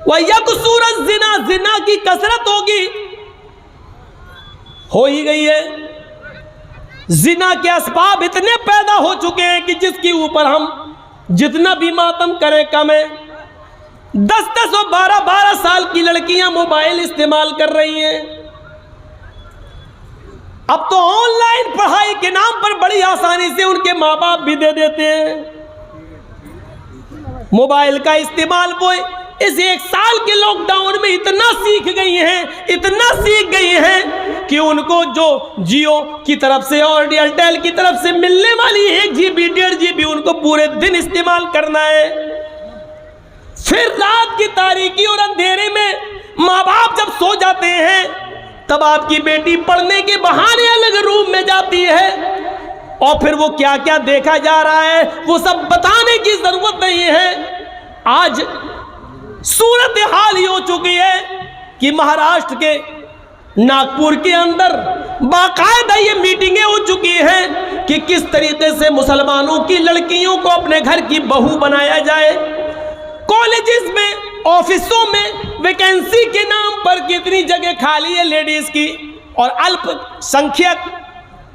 वयकसूर ज़िना, ज़िना की कसरत होगी, हो ही गई है। ज़िना के असबाब इतने पैदा हो चुके हैं कि जिसके ऊपर हम जितना भी मातम करें कम है। 10-10 और 12-12 साल की लड़कियां मोबाइल इस्तेमाल कर रही हैं। अब तो ऑनलाइन पढ़ाई के नाम पर बड़ी आसानी से उनके माँ बाप भी दे देते हैं। मोबाइल का इस्तेमाल वो इस 1 साल के लॉकडाउन में इतना सीख गई हैं, इतना सीख गई हैं कि उनको जो जियो की तरफ से और एयरटेल की तरफ से मिलने वाली 1 GB 1.5 GB उनको पूरे दिन इस्तेमाल करना है। फिर रात की तारीकी और अंधेरे में माँ बाप जब सो जाते हैं तब आपकी बेटी पढ़ने के बहाने अलग रूम में जाती है और फिर वो क्या क्या देखा जा रहा है वो सब बताने की जरूरत नहीं है। आज सूरत हाल ही हो चुकी है कि महाराष्ट्र के नागपुर के अंदर बाकायदा ये मीटिंगें हो चुकी हैं कि किस तरीके से मुसलमानों की लड़कियों को अपने घर की बहू बनाया जाए। कॉलेजेस में, ऑफिसों में वैकेंसी के नाम पर कितनी जगह खाली है लेडीज की, और अल्पसंख्यक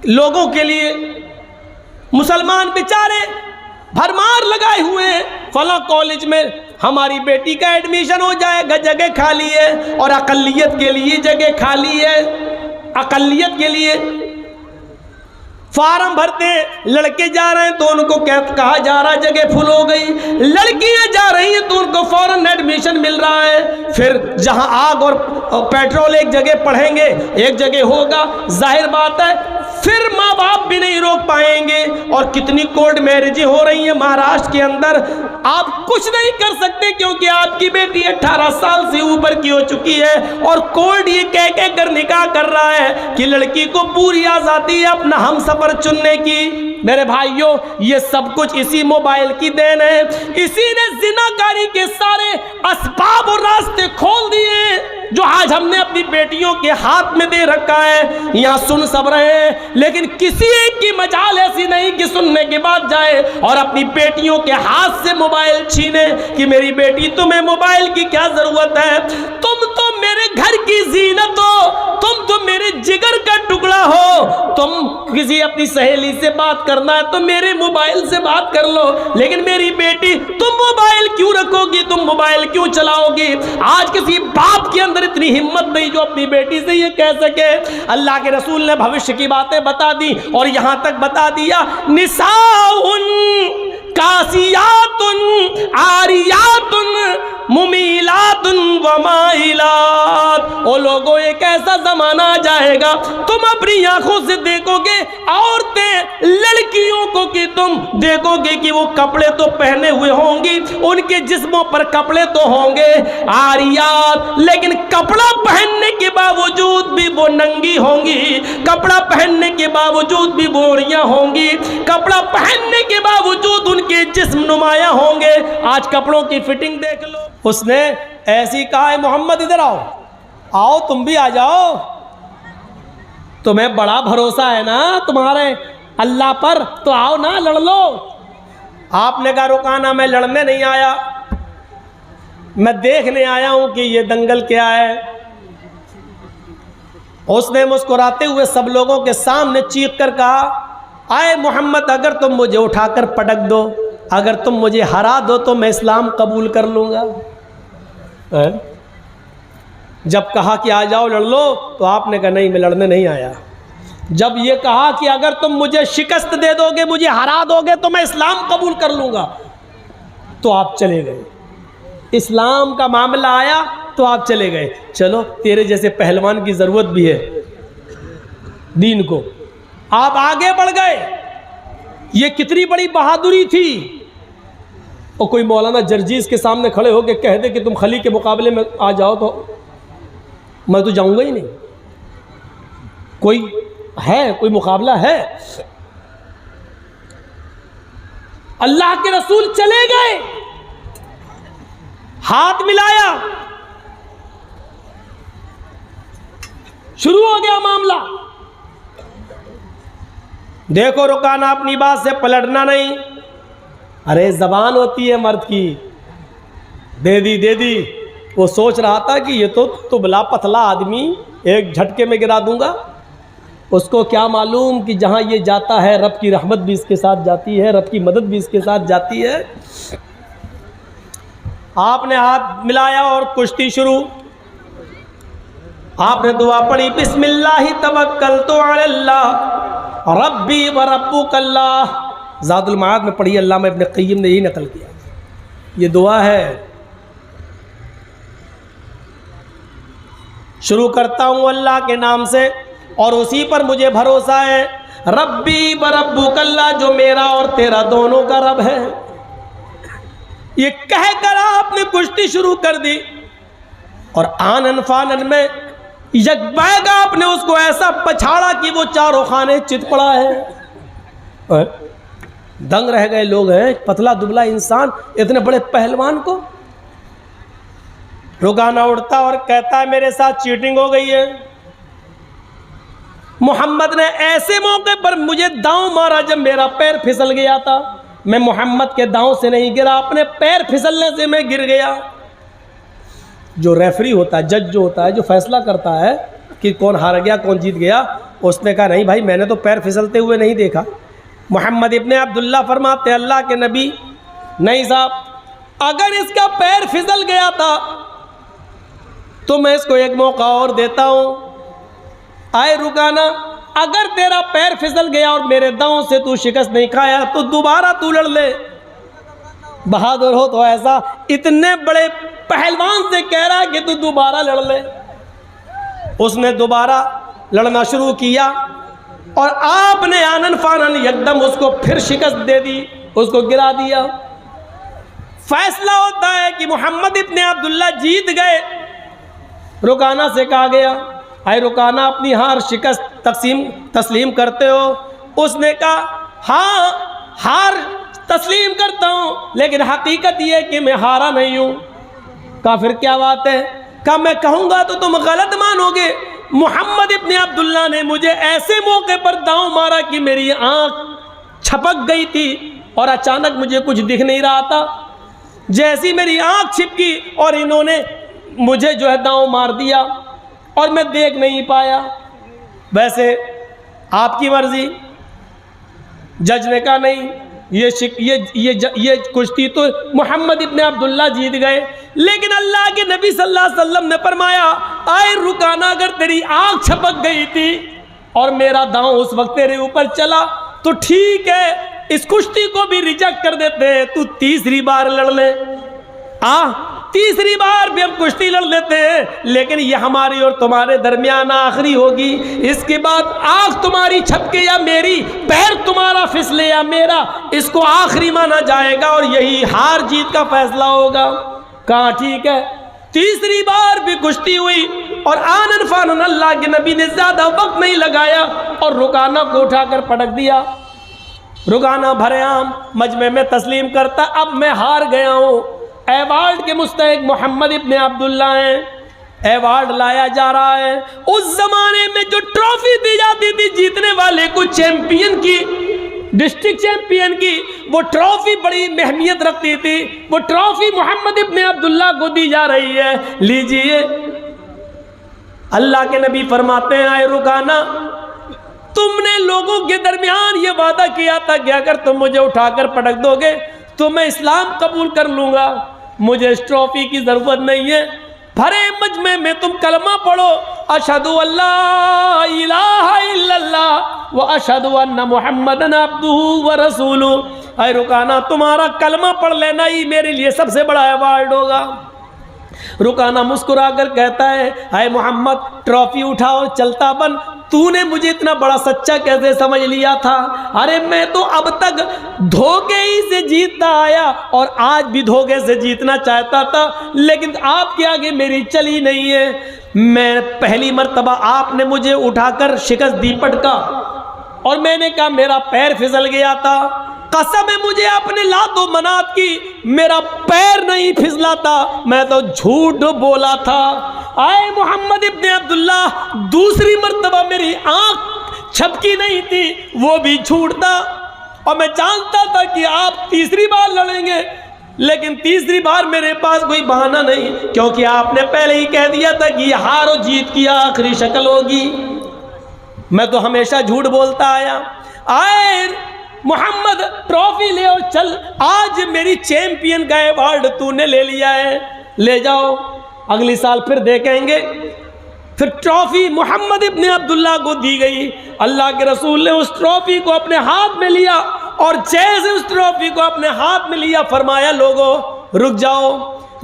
लोगों के लिए मुसलमान बेचारे भरमार लगाए हुए हैं। फला कॉलेज में हमारी बेटी का एडमिशन हो जाएगा, जगह खाली है, और अकलियत के लिए जगह खाली है। अकलियत के लिए फार्म भरते हैं, लड़के जा रहे हैं तो उनको कहा जा रहा है जगह फुल हो गई, लड़कियां जा रही हैं तो उनको फौरन एडमिशन मिल रहा है। फिर जहां आग और पेट्रोल एक जगह पढ़ेंगे, एक जगह होगा, जाहिर बात है फिर माँ बाप भी नहीं रोक पाएंगे। और कितनी कोर्ट मैरिजें हो रही हैं महाराष्ट्र के अंदर, आप कुछ नहीं कर सकते क्योंकि आपकी बेटी 18 साल से ऊपर की हो चुकी है और कोर्ट ये कह कर निकाह कर रहा है कि लड़की को पूरी आज़ादी है अपना हमसफर चुनने की। मेरे भाइयों, ये सब कुछ इसी मोबाइल की देन है। इसी ने जिनाकारी के सारे असबाब और रास्ते खोल दिए जो आज हमने अपनी बेटियों के हाथ में दे रखा है। यहाँ सुन सब रहे हैं लेकिन किसी एक की मजाल ऐसी नहीं कि सुनने के बाद जाए और अपनी बेटियों के हाथ से मोबाइल छीने कि मेरी बेटी तुम्हें मोबाइल की क्या जरूरत है, तुम तो मेरे घर की जीनत हो, तुम तो मेरे जिगर का टुकड़ा हो, तुम किसी अपनी सहेली से बात करना है तो मेरे मोबाइल से बात कर लो, लेकिन मेरी बेटी तुम मोबाइल क्यों रखोगी, तुम मोबाइल क्यों चलाओगी। आज किसी बाप के अंदर इतनी हिम्मत नहीं जो अपनी बेटी से ये कह सके। अल्लाह के रसूल ने भविष्य की बातें बता दी और यहां तक बता दिया, निसाउन कासियातुन आरियातुन मुमीलातुन व माइलात। ओ लोगों, एक ऐसा जमाना आ जाएगा तुम अपनी आंखों से देखोगे औरतें लड़कियों को कि तुम देखोगे कि वो कपड़े तो पहने हुए होंगी, उनके जिस्मों पर कपड़े तो होंगे आरियात, लेकिन कपड़ा पहनने के बावजूद भी वो नंगी होंगी, कपड़ा पहनने के बावजूद भी बोरियां होंगी, कपड़ा पहनने के बावजूद उनके जिस्म नुमाया होंगे। आज कपड़ों की फिटिंग देख लो। उसने ऐसी कहा है, मोहम्मद इधर आओ, आओ तुम भी आ जाओ, तुम्हें बड़ा भरोसा है ना तुम्हारे अल्लाह पर, तो आओ ना लड़ लो। आपने कहा रुकाना, मैं लड़ने नहीं आया, मैं देखने आया हूं कि ये दंगल क्या है। उसने मुस्कुराते हुए सब लोगों के सामने चीख कर कहा, आए मोहम्मद, अगर तुम मुझे उठाकर पटक दो, अगर तुम मुझे हरा दो तो मैं इस्लाम कबूल कर लूँगा। जब कहा कि आ जाओ लड़ लो तो आपने कहा नहीं, मैं लड़ने नहीं आया। जब ये कहा कि अगर तुम मुझे शिकस्त दे दोगे, मुझे हरा दोगे तो मैं इस्लाम कबूल कर लूँगा, तो आप चले गए। इस्लाम का मामला आया तो आप चले गए। चलो, तेरे जैसे पहलवान की ज़रूरत भी है दीन को, आप आगे बढ़ गए। ये कितनी बड़ी बहादुरी थी। और कोई मौलाना जर्जीस के सामने खड़े होकर कह दे कि तुम खली के मुकाबले में आ जाओ तो मैं तो जाऊंगा ही नहीं। कोई है, कोई मुकाबला है? अल्लाह के रसूल चले गए, हाथ मिलाया, शुरू हो गया मामला। देखो, रुकाना, अपनी बात से पलटना नहीं। अरे जबान होती है मर्द की, दे दी वो सोच रहा था कि ये तो दुबला पतला आदमी, एक झटके में गिरा दूंगा। उसको क्या मालूम कि जहाँ ये जाता है रब की रहमत भी इसके साथ जाती है, रब की मदद भी इसके साथ जाती है। आपने हाथ मिलाया और कुश्ती शुरू। आपने दुआ पढ़ी, बिस्मिल्लाहि तवक्कलतु अलल्लाह रब्बी व रब्बुकल्लाह। ज़ादुल माद में पढ़ी, अल्लामा इब्न क़य्यिम ने यही नकल किया। ये दुआ है। शुरू करता हूँ अल्लाह के नाम से और उसी पर मुझे भरोसा है। रब्बी व रब्बुकल्लाह, जो मेरा और तेरा दोनों का रब है। ये कहकर आपने कुश्ती शुरू कर दी और आनन फानन में यकबैग आपने उसको ऐसा पछाड़ा कि वो चारों खाने चित पड़ा है। दंग रह गए लोग। हैं पतला दुबला इंसान, इतने बड़े पहलवान को। रुकाना उड़ता और कहता है मेरे साथ चीटिंग हो गई है। मोहम्मद ने ऐसे मौके पर मुझे दांव मारा जब मेरा पैर फिसल गया था। मैं मोहम्मद के दांव से नहीं गिरा, अपने पैर फिसलने से मैं गिर गया। जो रेफरी होता है, जज जो होता है, जो फैसला करता है कि कौन हार गया कौन जीत गया, उसने कहा नहीं भाई मैंने तो पैर फिसलते हुए नहीं देखा। मोहम्मद इब्ने अब्दुल्ला फरमाते अल्लाह के नबी, नहीं साहब, अगर इसका पैर फिसल गया था तो मैं इसको एक मौका और देता हूँ। आए रुकाना, अगर तेरा पैर फिसल गया और मेरे दांव से तू शिकस्त नहीं खाया तो दोबारा तू लड़ ले। बहादुर हो तो ऐसा, इतने बड़े पहलवान से कह रहा है कि तू दोबारा लड़ ले। उसने दोबारा लड़ना शुरू किया और आपने आनन फानन एकदम उसको फिर शिकस्त दे दी, उसको गिरा दिया। फैसला होता है कि मोहम्मद इब्ने अब्दुल्ला जीत गए। रुकाना से कहा गया, आए रुकाना अपनी हार शिकस्त तस्लीम करते हो? उसने कहा हाँ हार तस्लीम करता हूँ, लेकिन हकीकत यह है कि मैं हारा नहीं हूँ। कहा फिर क्या बात है? कहा मैं कहूँगा तो तुम गलत मानोगे। मोहम्मद इब्ने अब्दुल्ला ने मुझे ऐसे मौके पर दांव मारा कि मेरी आँख छपक गई थी और अचानक मुझे कुछ दिख नहीं रहा था। जैसी मेरी आँख छिपकी और इन्होंने मुझे जो है दांव मार दिया और मैं देख नहीं पाया। वैसे आपकी मर्जी। जज ने कहा नहीं, ये कुश्ती तो मोहम्मद इब्ने अब्दुल्ला जीत गए, लेकिन अल्लाह के नबी सल्लल्लाहु अलैहि वसल्लम ने फरमाया, आए रुकाना, अगर तेरी आँख छपक गई थी और मेरा दांव उस वक्त तेरे ऊपर चला तो ठीक है, इस कुश्ती को भी रिजेक्ट कर देते हैं, तू तीसरी बार लड़ ले। तीसरी बार भी हम कुश्ती लड़ लेते हैं, लेकिन ये हमारी और तुम्हारे दरमियान आखिरी होगी। इसके बाद आँख तुम्हारी छपके या मेरी, पैर तुम्हारा फिसले या मेरा, इसको आखिरी माना जाएगा और यही हार जीत का फैसला होगा। कहा ठीक है। तीसरी बार भी कुश्ती हुई और आनन फानन अल्लाह के नबी ने ज्यादा वक्त नहीं लगाया और रुकाना को उठाकर पटक दिया। रुकाना भरेआम मजमे में तस्लीम करता, अब मैं हार गया हूँ। एवार्ड के मुस्तहिक मोहम्मद इब्ने अब्दुल्ला हैं। एवार्ड लाया जा रहा है। उस जमाने में जो ट्रॉफी दी जाती थी जीतने वाले को, चैंपियन की, डिस्ट्रिक्ट चैंपियन की, वो ट्रॉफी बड़ी अहमियत रखती थी। वो ट्रॉफी मोहम्मद इब्ने अब्दुल्ला को दी जा रही है, लीजिए। अल्लाह के नबी फरमाते हैं, आए रुकाना, तुमने लोगों के दरमियान ये वादा किया था कि अगर तुम मुझे उठाकर पटक दोगे तो मैं इस्लाम कबूल कर लूंगा, मुझे इस ट्रॉफी की जरूरत नहीं है। भरे मजमे में तुम कलमा पढ़ो, अशहदु अल्ला इलाहा इल्लल्लाह व अशहदु अन्ना मुहम्मदन अब्दुहु व रसूलुहु। अरे रुकाना, तुम्हारा कलमा पढ़ लेना ही मेरे लिए सबसे बड़ा अवार्ड होगा। रुकाना मुस्कुराकर कहता है, हाय मोहम्मद, ट्रॉफी उठाओ, चलता बन। तूने मुझे इतना बड़ा सच्चा कैसे समझ लिया था? अरे मैं तो अब तक धोखे ही से जीतता आया और आज भी धोखे से जीतना चाहता था, लेकिन आपके आगे मेरी चली नहीं है। मैं पहली मर्तबा आपने मुझे उठाकर शिकस्त दी, पटका, और मैंने कहा मेरा पैर फिसल गया था। कसम है मुझे अपने लातो मनात की, मेरा पैर नहीं फिसला था, मैं तो झूठ बोला था। आए मोहम्मद इब्ने अब्दुल्ला, दूसरी मर्तबा मेरी आंख छपकी नहीं थी, वो भी झूठ था, और मैं जानता था कि आप तीसरी बार लड़ेंगे। लेकिन तीसरी बार मेरे पास कोई बहाना नहीं, क्योंकि आपने पहले ही कह दिया था कि हार और जीत की आखिरी शक्ल होगी। मैं तो हमेशा झूठ बोलता आया। आए मोहम्मद, ट्रॉफी ले और चल, आज मेरी चैंपियन का अवार्ड तूने ले लिया है, ले जाओ, अगली साल फिर देखेंगे। फिर ट्रॉफी मोहम्मद इब्ने अब्दुल्ला को दी गई। अल्लाह के रसूल ने उस ट्रॉफी को अपने हाथ में लिया और जैसे उस ट्रॉफी को अपने हाथ में लिया फरमाया, लोगों रुक जाओ,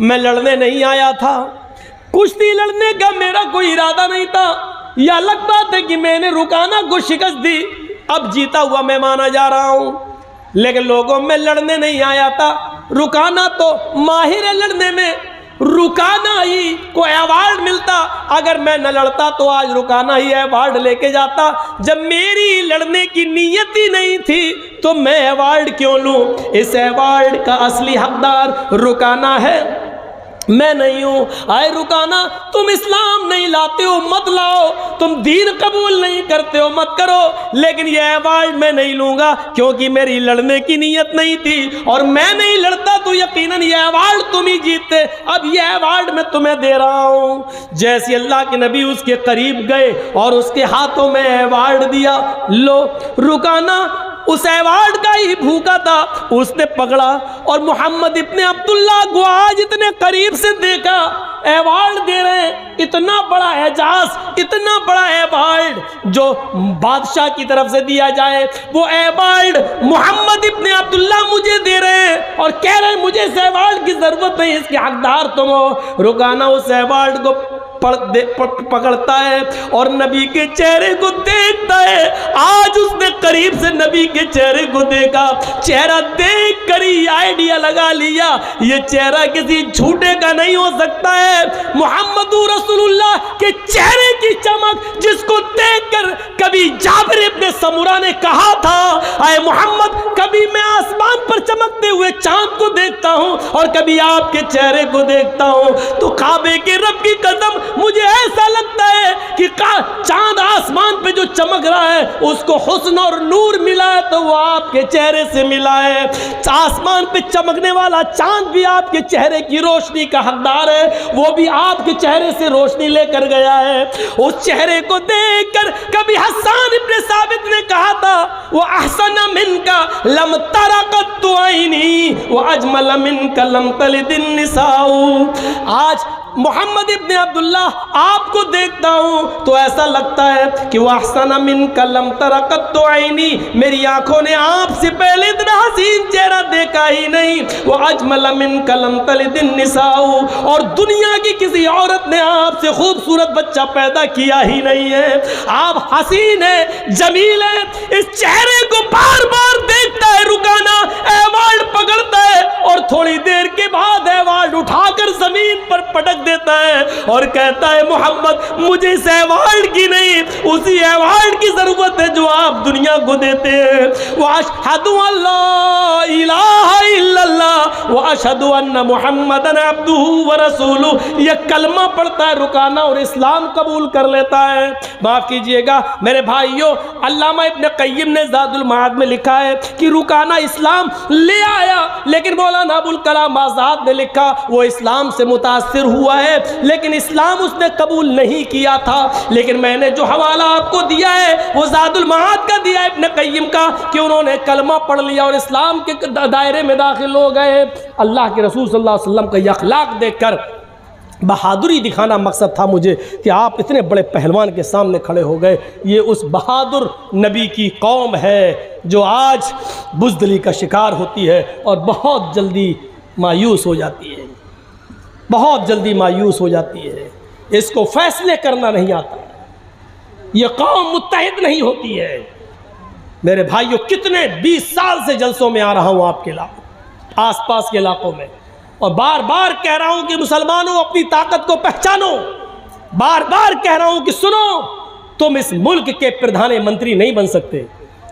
मैं लड़ने नहीं आया था, कुश्ती लड़ने का मेरा कोई इरादा नहीं था। यह अलग बात है कि मैंने रुकाना को शिकस्त दी, अब जीता हुआ मैं माना जा रहा हूं, लेकिन लोगों मैं लड़ने नहीं आया था। रुकाना तो माहिर है लड़ने में, रुकाना ही को अवार्ड मिलता। अगर मैं न लड़ता तो आज रुकाना ही अवार्ड लेके जाता। जब मेरी लड़ने की नीयत ही नहीं थी तो मैं अवार्ड क्यों लूं? इस अवार्ड का असली हकदार रुकाना है, मैं नहीं हूं। आए रुकाना, तुम इस्लाम नहीं लाते हो मत लाओ, तुम दीन कबूल नहीं करते हो मत करो, लेकिन यह अवार्ड मैं नहीं लूंगा क्योंकि मेरी लड़ने की नीयत नहीं थी, और मैं नहीं लड़ता तो यकीनन यह अवार्ड तुम ही जीतते। अब यह अवार्ड मैं तुम्हें दे रहा हूं। जैसे अल्लाह के नबी उसके करीब गए और उसके हाथों में अवार्ड दिया, लो रुकाना उस अवार्ड का ही भूखा था, उसने पकड़ा और मोहम्मद इब्ने अब्दुल्ला को आज इतने करीब से देखा, अवार्ड दे रहे हैं, इतना बड़ा एजाज, इतना बड़ा अवार्ड जो बादशाह की तरफ से दिया जाए, वो अवार्ड मोहम्मद इब्ने अब्दुल्ला मुझे दे रहे हैं और कह रहे हैं मुझे इस अवार्ड की जरूरत नहीं, इसके हकदार तुम हो। रुकाना उस अवार्ड को पकड़ता है और नबी के चेहरे को देखता है। आज उसने करीब से नबी के चेहरे को देखा, चेहरा देख कर ही आइडिया लगा लिया ये चेहरा किसी झूठे का नहीं हो सकता है। मोहम्मदुर रसूलुल्लाह के चेहरे की चमक जिसको देखकर कभी जाबिर इब्ने समुरा ने कहा था, आए मोहम्मद कभी मैं आसमान पर चमकते हुए चांद को देखता हूं और कभी आपके चेहरे को देखता हूं, तो काबे के रब की कसम मुझे ऐसा लगता है कि चांद आसमान पे जो चमक रहा है उसको हुस्न और नूर मिला है तो वो आपके चेहरे से मिला है। आसमान पे चमकने वाला चांद भी आपके चेहरे की रोशनी का हकदार है, वो भी आपके चेहरे से रोशनी लेकर गया है। उस चेहरे को देखकर कभी हसन इब्ने साबित ने कहा था, वो अहसन मिनका लम तरक़त आईनी व अजमल मिनका लम तलिदिन निसाउ। आज मोहम्मद इब्ने अब्दुल्ला आपको देखता हूं तो ऐसा लगता है कि वह अहसन मिन कलम तरक़त आईनी, मेरी आंखों ने आपसे पहले इतना हसीन चेहरा देखा ही नहीं। वह अजमल मिन कलम तलिदिन निसाउ, और दुनिया की किसी औरत ने आपसे खूबसूरत बच्चा पैदा किया ही नहीं है। आप हसीन है, जमील है, इस चेहरे को बार बार देखता है रुकाना, अवार्ड पकड़ता है और थोड़ी देर के बाद अवार्ड उठाकर जमीन पर पटक देता है और कहता है मोहम्मद मुझे इस अवार्ड की नहीं, उसी अवार्ड की जरूरत है जो आप दुनिया को देते हैं। व अशहदु अल्ला इलाहा इल्लल्लाह व अशहदु अन्ना मुहम्मदन अब्दुहु व रसूलुहु, यह कलमा पढ़ता है रुकाना और इस्लाम कबूल कर लेता है। माफ कीजिएगा मेरे भाइयों, अल्लामा इब्ने क़य्यिम ने ज़ादुल मआद में लिखा है कि रुकाना इस्लाम ले आया, लेकिन मौलाना अबुल कलाम आज़ाद ने लिखा वो इस्लाम से मुतासिर हुआ है लेकिन इस्लाम उसने कबूल नहीं किया था। लेकिन मैंने जो हवाला आपको दिया है वो ज़ादुल मआद का दिया है इब्ने क़य्यिम का, कि उन्होंने कलमा पढ़ लिया और इस्लाम के दायरे में दाखिल हो गए। अल्लाह के रसूल सल्लल्लाहु अलैहि वसल्लम का ये अखलाक देखकर बहादुरी दिखाना मकसद था मुझे कि आप इतने बड़े पहलवान के सामने खड़े हो गए। ये उस बहादुर नबी की कौम है जो आज बुज़दिली का शिकार होती है और बहुत जल्दी मायूस हो जाती है, बहुत जल्दी मायूस हो जाती है। इसको फैसले करना नहीं आता, ये कौम मुत्तहिद नहीं होती है। मेरे भाइयों, कितने 20 साल से जलसों में आ रहा हूँ आपके आसपास के इलाकों में, और बार बार कह रहा हूँ कि मुसलमानों अपनी ताकत को पहचानो, बार बार कह रहा हूँ कि सुनो, तुम इस मुल्क के प्रधानमंत्री नहीं बन सकते,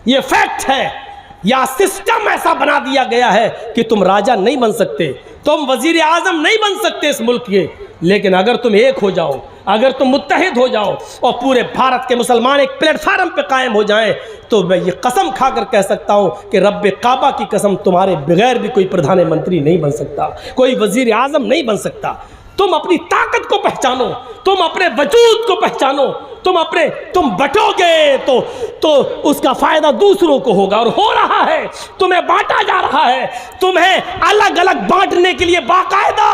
ये फैक्ट है। या सिस्टम ऐसा बना दिया गया है कि तुम राजा नहीं बन सकते। तुम वजीर आज़म नहीं बन सकते इस मुल्क के, लेकिन अगर तुम एक हो जाओ, अगर तुम मुत्तहिद हो जाओ और पूरे भारत के मुसलमान एक प्लेटफार्म पे कायम हो जाएं, तो मैं ये कसम खाकर कह सकता हूँ कि रब्बे काबा की कसम, तुम्हारे बगैर भी कोई प्रधानमंत्री नहीं बन सकता, कोई वजीर आज़म नहीं बन सकता। तुम अपनी ताकत को पहचानो, तुम अपने वजूद को पहचानो, तुम बटोगे तो उसका फायदा दूसरों को होगा, और हो रहा है। तुम्हें बांटा जा रहा है, तुम्हें अलग अलग बांटने के लिए बाकायदा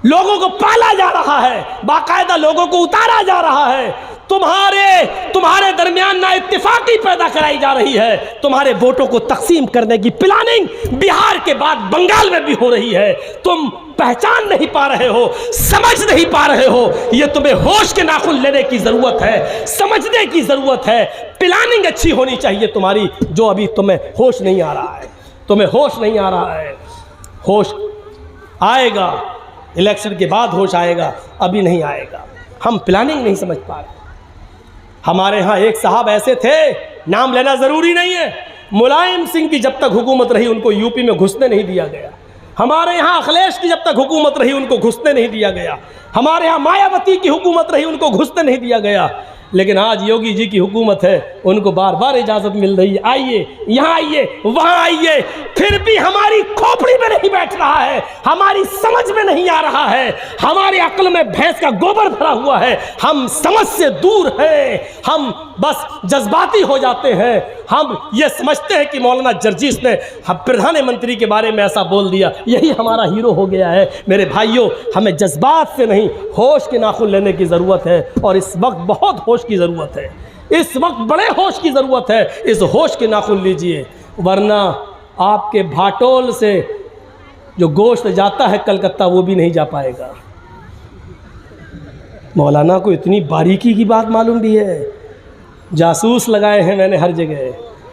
लोगों को पाला जा रहा है, बाकायदा लोगों को उतारा जा रहा है। तुम्हारे दरमियान ना इत्तेफाकी पैदा कराई जा रही है। तुम्हारे वोटों को तकसीम करने की प्लानिंग बिहार के बाद बंगाल में भी हो रही है। तुम पहचान नहीं पा रहे हो, समझ नहीं पा रहे हो। यह तुम्हें होश के नाखून लेने की जरूरत है, समझने की जरूरत है। प्लानिंग अच्छी होनी चाहिए तुम्हारी, जो अभी तुम्हें होश नहीं आ रहा है। तुम्हें होश नहीं आ रहा है। होश आएगा, इलेक्शन के बाद होश आएगा, अभी नहीं आएगा। हम प्लानिंग नहीं समझ पा रहे। हमारे यहाँ एक साहब ऐसे थे, नाम लेना ज़रूरी नहीं है, मुलायम सिंह की जब तक हुकूमत रही उनको यूपी में घुसने नहीं दिया गया। हमारे यहाँ अखिलेश की जब तक हुकूमत रही उनको घुसने नहीं दिया गया। हमारे यहाँ मायावती की हुकूमत रही उनको घुसने नहीं दिया गया। लेकिन आज योगी जी की हुकूमत है, उनको बार बार इजाज़त मिल रही है, आइए, यहाँ आइए, वहाँ आइए, फिर भी हमारी खोपड़ी में नहीं बैठ रहा है, हमारी समझ में नहीं आ रहा है, हमारे अक्ल में भैंस का गोबर भरा हुआ है। हम समझ से दूर हैं, हम बस जज्बाती हो जाते हैं। हम ये समझते हैं कि मौलाना जर्जीस ने प्रधानमंत्री के बारे में ऐसा बोल दिया, यही हमारा हीरो हो गया है। मेरे भाइयों, हमें जज्बात से नहीं, होश के नाखून लेने की ज़रूरत है, और इस वक्त बहुत होश की ज़रूरत है। इस वक्त बड़े होश की ज़रूरत है। इस होश के नाखून लीजिए, वरना आपके भाटोल से जो गोश्त जाता है कलकत्ता, वो भी नहीं जा पाएगा। मौलाना को इतनी बारीकी की बात मालूम भी है, जासूस लगाए हैं मैंने हर जगह,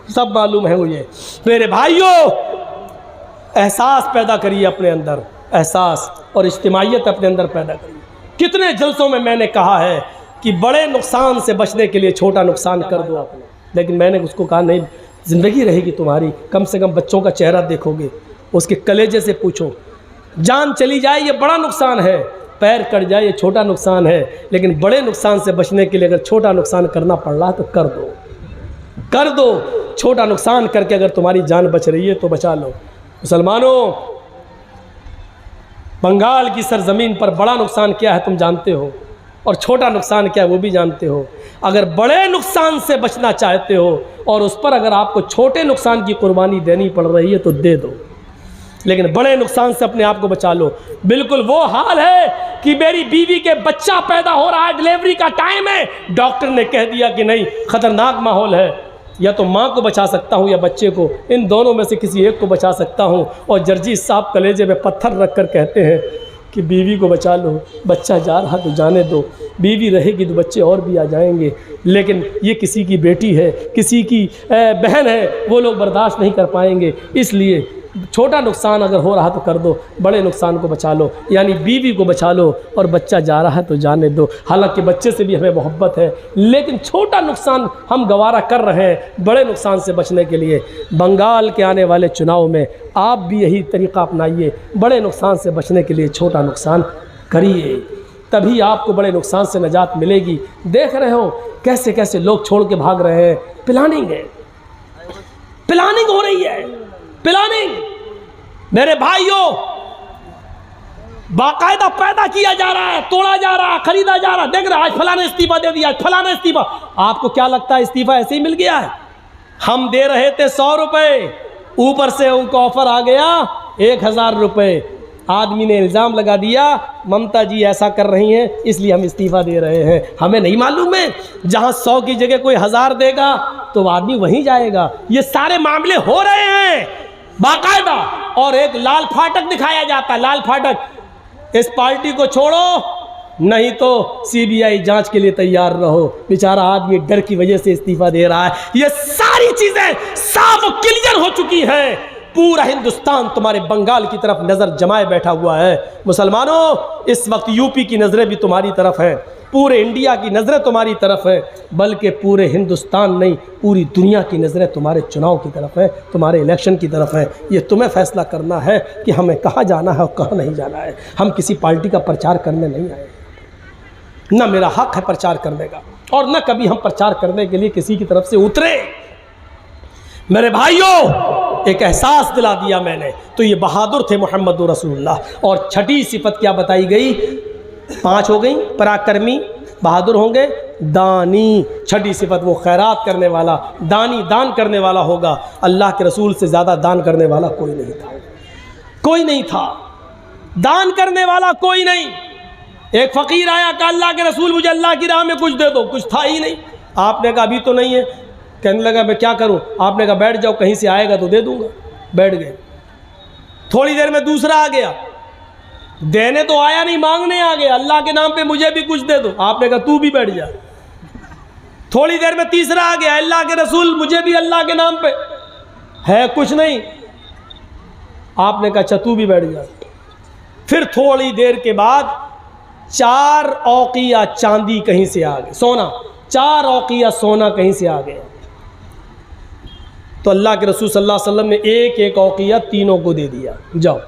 सब मालूम है मुझे। मेरे भाइयों, एहसास पैदा करिए अपने अंदर, एहसास और इज्तिमाइयत अपने अंदर पैदा करिए। कितने जलसों में मैंने कहा है कि बड़े नुकसान से बचने के लिए छोटा नुकसान कर दो आपने, लेकिन मैंने उसको कहा नहीं, ज़िंदगी रहेगी तुम्हारी, कम से कम बच्चों का चेहरा देखोगे, उसके कलेजे से पूछो। जान चली जाए ये बड़ा नुकसान है, पैर कट जाए ये छोटा नुकसान है, लेकिन बड़े नुकसान से बचने के लिए अगर छोटा नुकसान करना पड़ रहा है तो कर दो। छोटा नुकसान करके अगर तुम्हारी जान बच रही है तो बचा लो। मुसलमानों, बंगाल की सरजमीन पर बड़ा नुकसान क्या है तुम जानते हो, और छोटा नुकसान क्या है वो भी जानते हो। अगर बड़े नुकसान से बचना चाहते हो और उस पर अगर आपको छोटे नुकसान की कुर्बानी देनी पड़ रही है तो दे दो, लेकिन बड़े नुकसान से अपने आप को बचा लो। बिल्कुल वो हाल है कि मेरी बीवी के बच्चा पैदा हो रहा है, डिलीवरी का टाइम है, डॉक्टर ने कह दिया कि नहीं, ख़तरनाक माहौल है, या तो माँ को बचा सकता हूँ या बच्चे को, इन दोनों में से किसी एक को बचा सकता हूँ। और जर्जीस साहब कलेजे में पत्थर रख कर कहते हैं कि बीवी को बचा लो, बच्चा जा रहा तो जाने दो, बीवी रहेगी तो बच्चे और भी आ जाएंगे। लेकिन ये किसी की बेटी है, किसी की बहन है, वो लोग बर्दाश्त नहीं कर पाएंगे। इसलिए छोटा नुकसान अगर हो रहा तो कर दो, बड़े नुकसान को बचा लो, यानी बीवी को बचा लो, और बच्चा जा रहा है तो जाने दो। हालांकि बच्चे से भी हमें मोहब्बत है, लेकिन छोटा नुकसान हम गवारा कर रहे हैं बड़े नुकसान से बचने के लिए। बंगाल के आने वाले चुनाव में आप भी यही तरीक़ा अपनाइए, बड़े नुकसान से बचने के लिए छोटा नुकसान करिए, तभी आपको बड़े नुकसान से निजात मिलेगी। देख रहे हो कैसे कैसे लोग छोड़ के भाग रहे हैं। प्लानिंग है, प्लानिंग हो रही है, प्लानिंग। मेरे भाइयों, बाकायदा पैदा किया जा रहा है, तोड़ा जा रहा है, खरीदा जा रहा है। देख रहे आज फलाना इस्तीफा दे दिया, आज फलाना इस्तीफा। आपको क्या लगता है इस्तीफा ऐसे ही मिल गया है? हम दे रहे थे 100 रुपये, ऊपर से उनको ऑफर आ गया 1000 रुपये। आदमी ने इल्ज़ाम लगा दिया ममता जी ऐसा कर रही हैं इसलिए हम इस्तीफ़ा दे रहे हैं। हमें नहीं मालूम है, जहाँ 100 की जगह कोई 1000 देगा तो आदमी वहीं जाएगा। ये सारे मामले हो रहे हैं बाकायदा, और एक लाल फाटक दिखाया जाता है, लाल फाटक, इस पार्टी को छोड़ो नहीं तो सीबीआई जांच के लिए तैयार रहो। बेचारा आदमी डर की वजह से इस्तीफा दे रहा है। ये सारी चीज़ें साफ क्लियर हो चुकी हैं। पूरा हिंदुस्तान तुम्हारे बंगाल की तरफ नज़र जमाए बैठा हुआ है। मुसलमानों, इस वक्त यूपी की नज़रें भी तुम्हारी तरफ हैं, पूरे इंडिया की नज़रें तुम्हारी तरफ हैं, बल्कि पूरे हिंदुस्तान नहीं, पूरी दुनिया की नज़रें तुम्हारे चुनाव की तरफ हैं, तुम्हारे इलेक्शन की तरफ हैं। ये तुम्हें फ़ैसला करना है कि हमें कहाँ जाना है और कहाँ नहीं जाना है। हम किसी पार्टी का प्रचार करने नहीं आए, ना मेरा हक़ है प्रचार करने का, और न कभी हम प्रचार करने के लिए किसी की तरफ से उतरे। मेरे भाइयों, एक एहसास दिला दिया मैंने, तो ये बहादुर थे मोहम्मद रसूलुल्लाह। और छठी सिफत क्या बताई गई? 5 हो गई, पराक्रमी, बहादुर होंगे, दानी। छठी सिफत वो खैरात करने वाला, दानी, दान करने वाला होगा। अल्लाह के रसूल से ज़्यादा दान करने वाला कोई नहीं था, कोई नहीं था, दान करने वाला कोई नहीं। एक फ़कीर आया, कहा अल्लाह के रसूल मुझे अल्लाह की राह में कुछ दे दो। कुछ था ही नहीं। आपने कहा अभी तो नहीं है। कहने लगा मैं क्या करूं? आपने कहा बैठ जाओ, कहीं से आएगा तो दे दूंगा। बैठ गए। थोड़ी देर में दूसरा आ गया, देने तो आया नहीं, मांगने आ गया, अल्लाह के नाम पे मुझे भी कुछ दे दो। आपने कहा तू भी बैठ जा। थोड़ी देर में तीसरा आ गया, अल्लाह के रसूल मुझे भी अल्लाह के नाम पे है कुछ नहीं। आपने कहा अच्छा तू भी बैठ जा। फिर थोड़ी देर के बाद 4 औकिया चांदी कहीं से आ गए, सोना, 4 औकिया सोना कहीं से आ गया। तो अल्लाह के रसूल सल्लल्लाहु अलैहि वसल्लम ने एक एक औकिया तीनों को दे दिया, जाओ।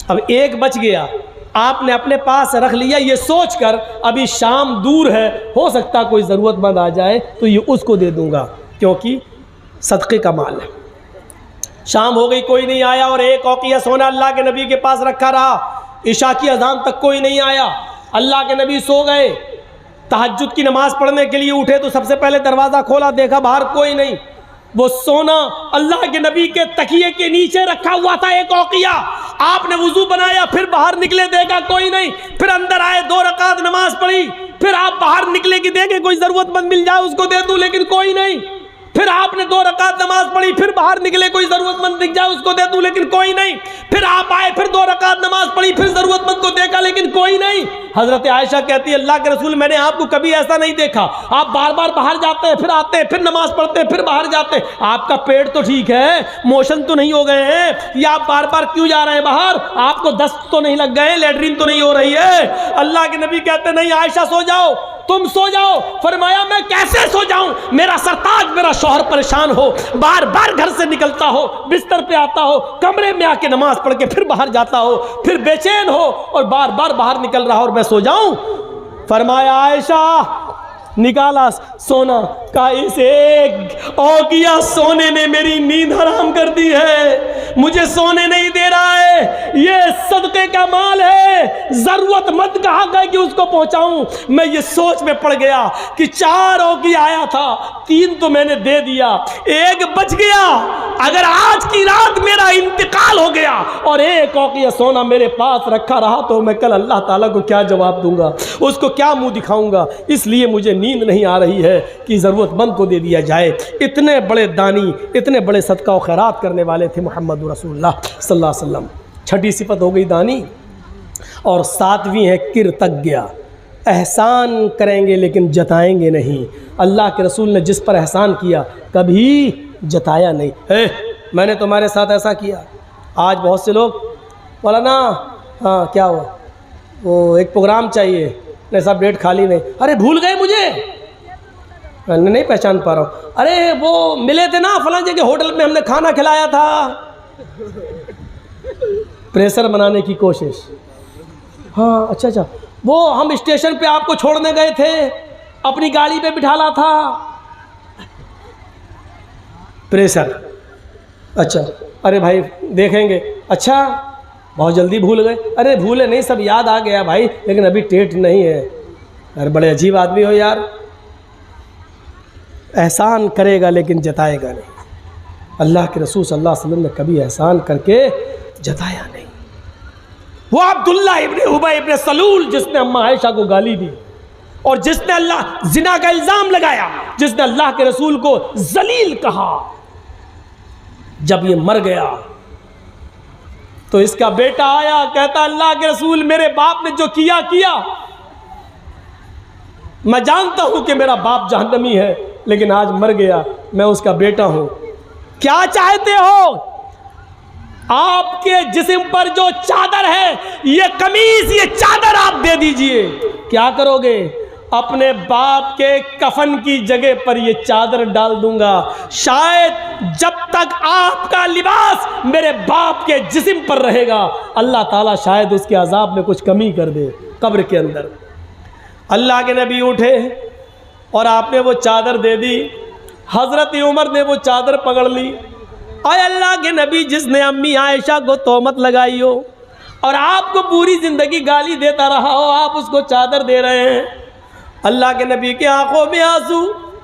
अब एक बच गया, आपने अपने पास रख लिया, ये सोचकर अभी शाम दूर है, हो सकता कोई ज़रूरतमंद आ जाए तो ये उसको दे दूंगा, क्योंकि सदक़े का माल है। शाम हो गई, कोई नहीं आया, और एक औकिया सोना अल्लाह के नबी के पास रखा रहा। इशा की अज़ान तक कोई नहीं आया। अल्लाह के नबी सो गए, तहज्जुद की नमाज़ पढ़ने के लिए उठे तो सबसे पहले दरवाज़ा खोला, देखा बाहर कोई नहीं। वो सोना अल्लाह के नबी के तकिए के नीचे रखा हुआ था, एक औकिया। आपने वुज़ू बनाया, फिर बाहर निकले, देखा कोई नहीं। फिर अंदर आए, 2 रकात नमाज पढ़ी। फिर आप बाहर निकले कि देखे कोई ज़रूरतमंद मिल जाए उसको दे दूं, लेकिन कोई नहीं। फिर आपने 2 रकात नमाज पढ़ी, फिर बाहर निकले, कोई ज़रूरतमंद दिख जाए उसको दे दूं, लेकिन कोई नहीं। फिर आप आए, फिर 2 रकात नमाज पढ़ी, फिर ज़रूरतमंद को देखा, लेकिन कोई नहीं। हज़रत आयशा कहती है अल्लाह के रसूल मैंने आपको कभी ऐसा नहीं देखा, आप बार बार बाहर जाते हैं, फिर आते हैं, फिर नमाज पढ़ते हैं, फिर बाहर जाते हैं। आपका पेट तो ठीक है, मोशन तो नहीं हो गए हैं, या आप बार बार क्यों जा रहे हैं बाहर? आपको दस्त तो नहीं लग गए, लेटरिन तो नहीं हो रही है? अल्लाह के नबी कहते नहीं आयशा सो जाओ, तुम सो जाओ। फरमाया मैं कैसे सो जाऊं? मेरा सरताज, मेरा शौहर परेशान हो, बार बार घर से निकलता हो, बिस्तर पे आता हो, कमरे में आके नमाज पढ़ के फिर बाहर जाता हो, फिर बेचैन हो और बार बार बाहर निकल रहा हो, और मैं सो जाऊं? फरमाया आयशा, निकाला सोना का, इस एक औकिया सोने ने मेरी नींद हराम कर दी है, मुझे सोने नहीं दे रहा है। ये सदक़े का माल है, ज़रूरतमंद का हक़ है कि उसको पहुंचाऊं। मैं ये सोच में पड़ गया कि 4 औकिया आया था, 3 तो मैंने दे दिया, 1 बच गया। अगर आज की रात मेरा इंतकाल हो गया और 1 औकिया सोना मेरे पास रखा रहा तो मैं कल अल्लाह ताला को क्या जवाब दूंगा, उसको क्या मुंह दिखाऊंगा? इसलिए मुझे नींद नहीं आ रही है कि ज़रूरतमंद को दे दिया जाए। इतने बड़े दानी, इतने बड़े सदका और खैरात करने वाले थे मोहम्मद रसूलुल्लाह सल्लल्लाहु अलैहि वसल्लम। छठी सिफत हो गई दानी, और 7वीं है कृतज्ञ। एहसान करेंगे लेकिन जताएंगे नहीं। अल्लाह के रसूल ने जिस पर एहसान किया कभी जताया नहीं। मैंने तुम्हारे साथ ऐसा किया। आज बहुत से लोग बोला ना, हाँ क्या हुआ, वो एक प्रोग्राम चाहिए, नहीं साहब डेट खाली नहीं। अरे भूल गए मुझे, मैं नहीं पहचान पा रहा हूँ। अरे वो मिले थे ना फलां जगह होटल में, हमने खाना खिलाया था। प्रेशर बनाने की कोशिश। हाँ अच्छा, वो हम स्टेशन पे आपको छोड़ने गए थे, अपनी गाड़ी पे बिठाला था। प्रेशर। अच्छा, अरे भाई देखेंगे। अच्छा, बहुत जल्दी भूल गए। अरे भूले नहीं, सब याद आ गया भाई, लेकिन अभी डेट नहीं है। अरे बड़े अजीब आदमी हो यार। एहसान करेगा लेकिन जताएगा नहीं। अल्लाह के रसूल सल्लल्लाहु अलैहि वसल्लम ने कभी एहसान करके जताया नहीं। वो अब्दुल्ला इब्ने उबय इब्ने सलूल जिसने अम्मा आयशा को गाली दी, और जिसने अल्लाह जिना का इल्ज़ाम लगाया, जिसने अल्लाह के रसूल को जलील कहा, जब ये मर गया तो इसका बेटा आया, कहता अल्लाह के रसूल मेरे बाप ने जो किया किया, मैं जानता हूं कि मेरा बाप जहन्नमी है, लेकिन आज मर गया, मैं उसका बेटा हूं, क्या चाहते हो? आपके जिस्म पर जो चादर है, ये कमीज, ये चादर आप दे दीजिए। क्या करोगे? अपने बाप के कफन की जगह पर ये चादर डाल दूंगा। शायद जब तक आपका लिबास मेरे बाप के जिस्म पर रहेगा, अल्लाह ताला शायद उसके अजाब में कुछ कमी कर दे कब्र के अंदर। अल्लाह के नबी उठे और आपने वो चादर दे दी। हज़रत उमर ने वो चादर पकड़ ली। आए अल्लाह के नबी, जिसने अम्मी आयशा को तोहमत लगाई हो और आपको पूरी ज़िंदगी गाली देता रहा हो, आप उसको चादर दे रहे हैं। अल्लाह के नबी की आंखों में आंसू,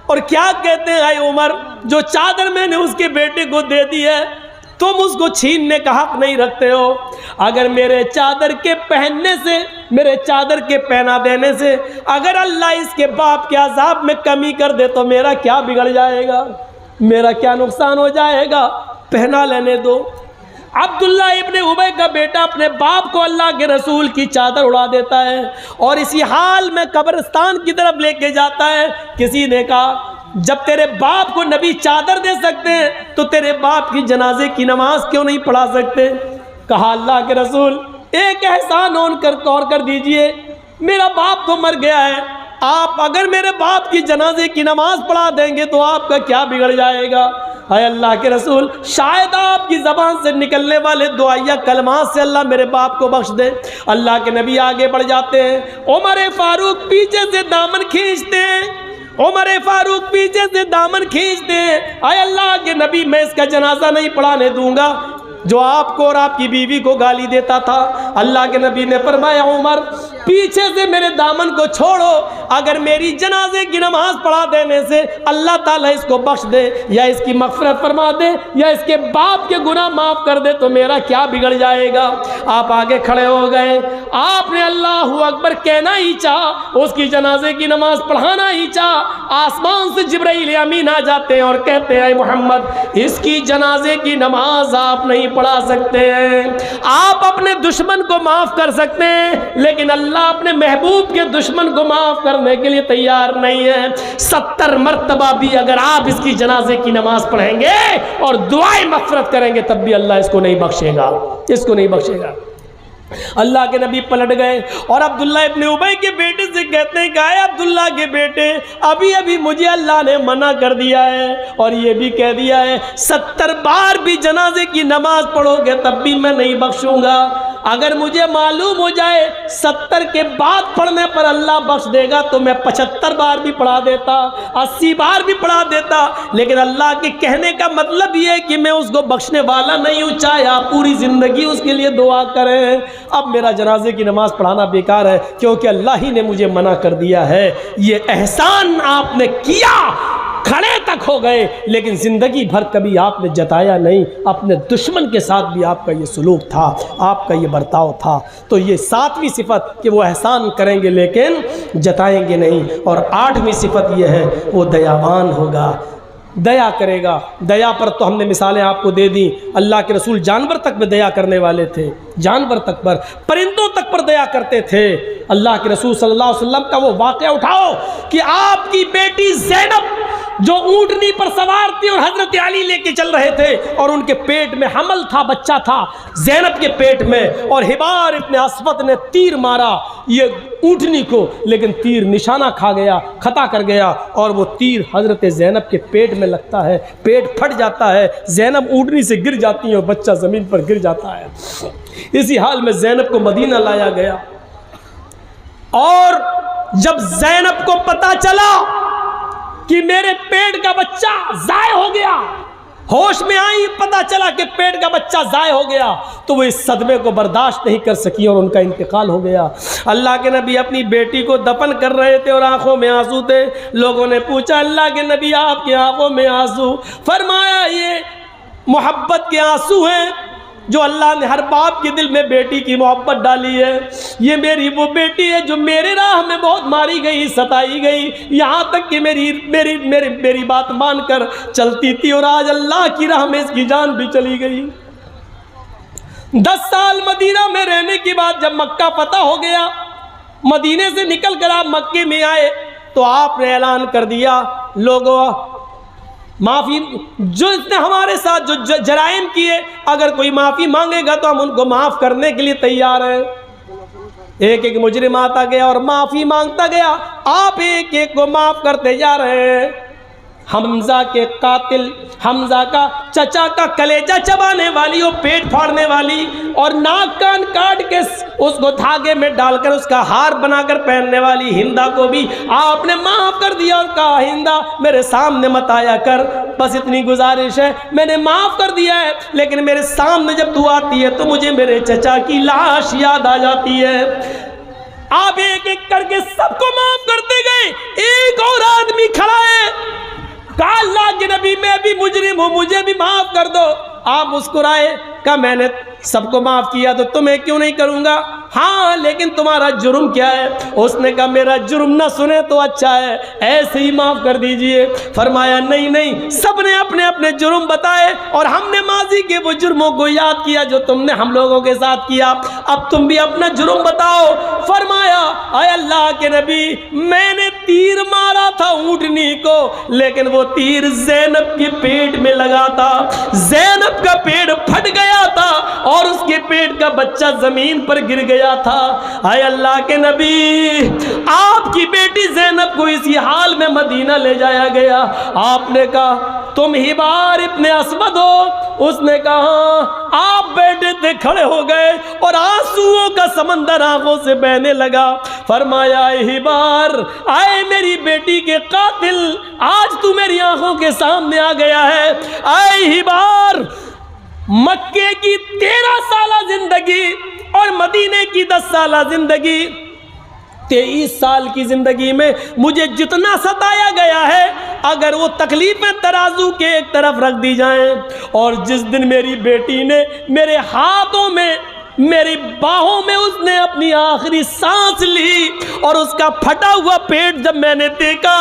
और क्या कहते हैं, आए उमर, जो चादर मैंने उसके बेटे को दे दी है, तुम उसको छीनने का हक नहीं रखते हो। अगर मेरे चादर के पहनने से, मेरे चादर के पहना देने से अगर अल्लाह इसके बाप के अजाब में कमी कर दे तो मेरा क्या बिगड़ जाएगा, मेरा क्या नुकसान हो जाएगा? पहना लेने दो। अब्दुल्ला इब्ने उबय का बेटा अपने बाप को अल्लाह के रसूल की चादर उड़ा देता है और इसी हाल में कब्रिस्तान की तरफ लेके जाता है। किसी ने कहा, जब तेरे बाप को नबी चादर दे सकते हैं तो तेरे बाप की जनाजे की नमाज क्यों नहीं पढ़ा सकते? कहा, अल्लाह के रसूल, एक एहसान और कर दीजिए, मेरा बाप तो मर गया है, आप अगर मेरे बाप की जनाजे की नमाज पढ़ा देंगे तो आपका क्या बिगड़ जाएगा? है अल्लाह के रसूल, शायद आपकी ज़बान से निकलने वाले दुआया कलमात से अल्लाह मेरे बाप को बख्श दे। अल्लाह के नबी आगे बढ़ जाते हैं। उमर फारूक पीछे से दामन खींचते हैं, उमर फारूक पीछे से दामन खींचते हैं। आए अल्लाह के नबी, मैं इसका जनाजा नहीं पढ़ाने दूंगा जो आपको और आपकी बीवी को गाली देता था। अल्लाह के नबी ने फरमाया, उमर पीछे से मेरे दामन को छोड़ो, अगर मेरी जनाजे की नमाज पढ़ा देने से अल्लाह ताला इसको बख्श दे या इसकी मग़फ़िरत फरमा दे या इसके बाप के गुनाह माफ़ कर दे तो मेरा क्या बिगड़ जाएगा? आप आगे खड़े हो गए, आपने अल्लाहु अकबर कहना ही चाहा, उसकी जनाजे की नमाज पढ़ाना ही चाहा। आसमान से जिब्राइल अमीन आ जाते हैं और कहते हैं, मोहम्मद, इसकी जनाजे की नमाज आप नहीं पढ़ा सकते हैं। आप अपने दुश्मन को माफ़ कर सकते हैं, लेकिन अल्लाह अपने महबूब के दुश्मन को माफ़ करने के लिए तैयार नहीं है। 70 मरतबा भी अगर आप इसकी जनाजे की नमाज पढ़ेंगे और दुआएं मग़फ़िरत करेंगे तब भी अल्लाह इसको नहीं बख्शेगा, इसको नहीं बख्शेगा। अल्लाह के नबी पलट गए और अब्दुल्ला इब्ने उबय के बेटे से कहते हैं, क्या है अब्दुल्ला के बेटे, अभी अभी मुझे अल्लाह ने मना कर दिया है और ये भी कह दिया है 70 बार भी जनाजे की नमाज पढ़ोगे तब भी मैं नहीं बख्शूंगा। अगर मुझे मालूम हो जाए 70 के बाद पढ़ने पर अल्लाह बख्श देगा तो मैं 75 बार भी पढ़ा देता, 80 बार भी पढ़ा देता, लेकिन अल्लाह के कहने का मतलब ये है कि मैं उसको बख्शने वाला नहीं हूँ, चाहे आप पूरी ज़िंदगी उसके लिए दुआ करें। अब मेरा जनाजे की नमाज पढ़ाना बेकार है क्योंकि अल्लाह ही ने मुझे मना कर दिया है। ये एहसान आपने किया, खड़े तक हो गए, लेकिन ज़िंदगी भर कभी आपने जताया नहीं। अपने दुश्मन के साथ भी आपका ये सलूक था, आपका ये बर्ताव था। तो ये 7वीं सिफत कि वो एहसान करेंगे लेकिन जताएंगे नहीं। और 8वीं सिफत ये है, वो दयावान होगा, दया करेगा। दया पर तो हमने मिसालें आपको दे दी। अल्लाह के रसूल जानवर तक में दया करने वाले थे, जानवर तक पर, परिंदों तक पर दया करते थे। अल्लाह के रसूल सल्लल्लाहु अलैहि वसल्लम का वो वाक़या उठाओ कि आपकी बेटी ज़ैनब जो ऊँटनी पर सवार थी और हज़रत अली लेके चल रहे थे और उनके पेट में हमल था, बच्चा था ज़ैनब के पेट में, और हिबार इब्ने अस्वद ने तीर मारा ये ऊँटनी को, लेकिन तीर निशाना खा गया, खता कर गया और वो तीर हज़रत ज़ैनब के पेट में लगता है, पेट फट जाता है, ज़ैनब ऊँटनी से गिर जाती है और बच्चा ज़मीन पर गिर जाता है। इसी हाल में ज़ैनब को मदीना लाया गया और जब ज़ैनब को पता चला कि मेरे पेट का बच्चा ज़ाय हो गया, होश में आई, पता चला कि पेट का बच्चा ज़ाय हो गया, तो वो इस सदमे को बर्दाश्त नहीं कर सकी और उनका इंतकाल हो गया। अल्लाह के नबी अपनी बेटी को दफन कर रहे थे और आंखों में आंसू थे। लोगों ने पूछा, अल्लाह के नबी आपकी आंखों में आंसू? फरमाया, ये मोहब्बत के आंसू हैं जो अल्लाह ने हर बाप के दिल में बेटी की मोहब्बत डाली है। ये मेरी वो बेटी है जो मेरे राह में बहुत मारी गई, सताई गई, यहाँ तक कि मेरी बात मानकर चलती थी और आज अल्लाह की राह में इसकी जान भी चली गई। 10 साल मदीना में रहने के बाद जब मक्का फतह हो गया, मदीने से निकल कर आप मक्के में आए तो आपने ऐलान कर दिया, लोगों माफ़ी जो इसने हमारे साथ जो जराइम किए, अगर कोई माफ़ी मांगेगा तो हम उनको माफ़ करने के लिए तैयार हैं। एक एक मुजरिम आता गया और माफ़ी मांगता गया, आप एक एक को माफ़ करते जा रहे हैं। हमजा के कातिल, हमजा का चचा का कलेजा चबाने वाली, वो पेट फाड़ने वाली और नाक कान काट के उसको धागे में डालकर उसका हार बनाकर पहनने वाली हिंदा को भी आपने माफ़ कर दिया और कहा, हिंदा मेरे सामने मत आया कर, बस इतनी गुजारिश है, मैंने माफ़ कर दिया है, लेकिन मेरे सामने जब तू आती है तो मुझे मेरे चचा की लाश याद आ जाती है। आप एक एक करके सबको माफ़ करते गए। एक और आदमी खड़ा है, कहा अल्लाह के नबी मैं भी मुजरिम हूं, मुझे भी माफ कर दो। आप मुस्कुराए, कहा मैंने सबको माफ किया तो तुम्हें क्यों नहीं करूंगा? हाँ लेकिन तुम्हारा जुर्म क्या है? उसने कहा मेरा जुर्म ना सुने तो अच्छा है, ऐसे ही माफ कर दीजिए। फरमाया नहीं नहीं, सबने अपने अपने जुर्म बताए और हमने माजी के वो जुर्मों को याद किया जो तुमने हम लोगों के साथ किया, अब तुम भी अपना जुर्म बताओ। फरमाया आय अल्लाह के नबी, मैंने तीर मारा था ऊँटनी को, लेकिन वो तीर ज़ैनब के पेट में लगा था, ज़ैनब का पेट फट गया था और उसके पेट का बच्चा जमीन पर गिर गया था। आय अल्लाह के नबी, आपकी बेटी ज़ैनब को इसी हाल में मदीना ले जाया गया। आपने कहा तुम हिबार इब्ने अस्वद हो? उसने कहा। आप बैठे थे, खड़े हो गए और आंसुओं का समंदर आंखों से बहने लगा। फरमाया हिबार, आए मेरी बेटी के कातिल, आज तू मेरी आंखों के सामने आ गया है। आए हिबार, मक्के की 13 साल जिंदगी और मदीने की 10 साल जिंदगी, 23 साल की जिंदगी में मुझे जितना सताया गया है, अगर वो तकलीफें तराजू के एक तरफ रख दी जाएं, और जिस दिन मेरी बेटी ने मेरे हाथों में, मेरी बाहों में उसने अपनी आखिरी सांस ली और उसका फटा हुआ पेट जब मैंने देखा,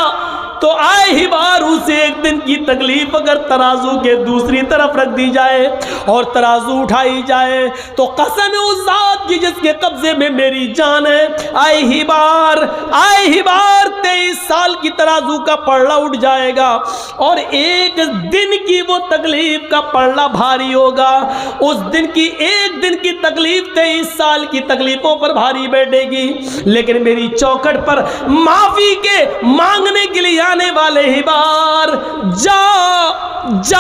तो आए ही बार उसे एक दिन की तकलीफ अगर तराजू के दूसरी तरफ रख दी जाए और तराजू उठाई जाए, तो कसम है उस जात की जिसके कब्जे में मेरी जान है, आए ही बार 23 साल की तराजू का पलड़ा उठ जाएगा और एक दिन की वो तकलीफ का पलड़ा भारी होगा। उस दिन की, एक दिन की तकलीफ 23 साल की तकलीफों पर भारी बैठेगी, लेकिन मेरी चौखट पर माफी के मांगने के लिए आने वाले हिबार, जा जा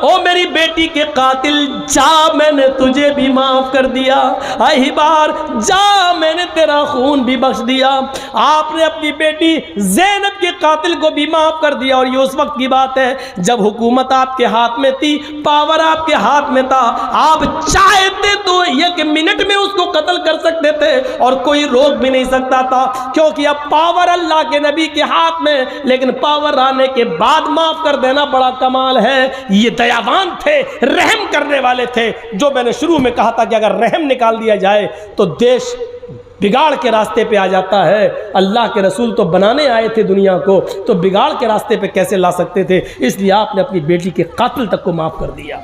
ओ मेरी बेटी के कातिल, जा, मैंने तुझे भी माफ कर दिया। ऐ हिबार जा, मैंने तेरा खून भी बख्श दिया। आपने अपनी बेटी ज़ैनब के कातिल को भी माफ कर दिया। और ये उस वक्त की बात है जब हुकूमत आपके हाथ में थी, पावर आपके हाथ में था, आप चाहते तो 1 मिनट में उसको कत्ल कर सकते थे और कोई रोक भी नहीं सकता था, क्योंकि अब पावर अल्लाह के नबी के हाथ में। लेकिन पावर आने के बाद माफ कर देना बड़ा कमाल है। ये दयावान थे, रहम करने वाले थे। जो मैंने शुरू में कहा था कि अगर रहम निकाल दिया जाए तो देश बिगाड़ के रास्ते पे आ जाता है। अल्लाह के रसूल तो बनाने आए थे दुनिया को, तो बिगाड़ के रास्ते पे कैसे ला सकते थे? इसलिए आपने अपनी बेटी के कातिल तक को माफ़ कर दिया।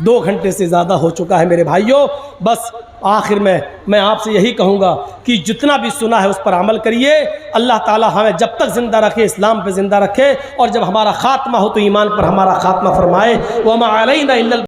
2 घंटे से ज़्यादा हो चुका है मेरे भाइयों। बस आखिर में मैं आपसे यही कहूँगा कि जितना भी सुना है उस पर अमल करिए। अल्लाह ताला हमें जब तक ज़िंदा रखे, इस्लाम पे ज़िंदा रखे, और जब हमारा ख़ात्मा हो तो ईमान पर हमारा ख़ात्मा फरमाए। वमा अलैना इल्लल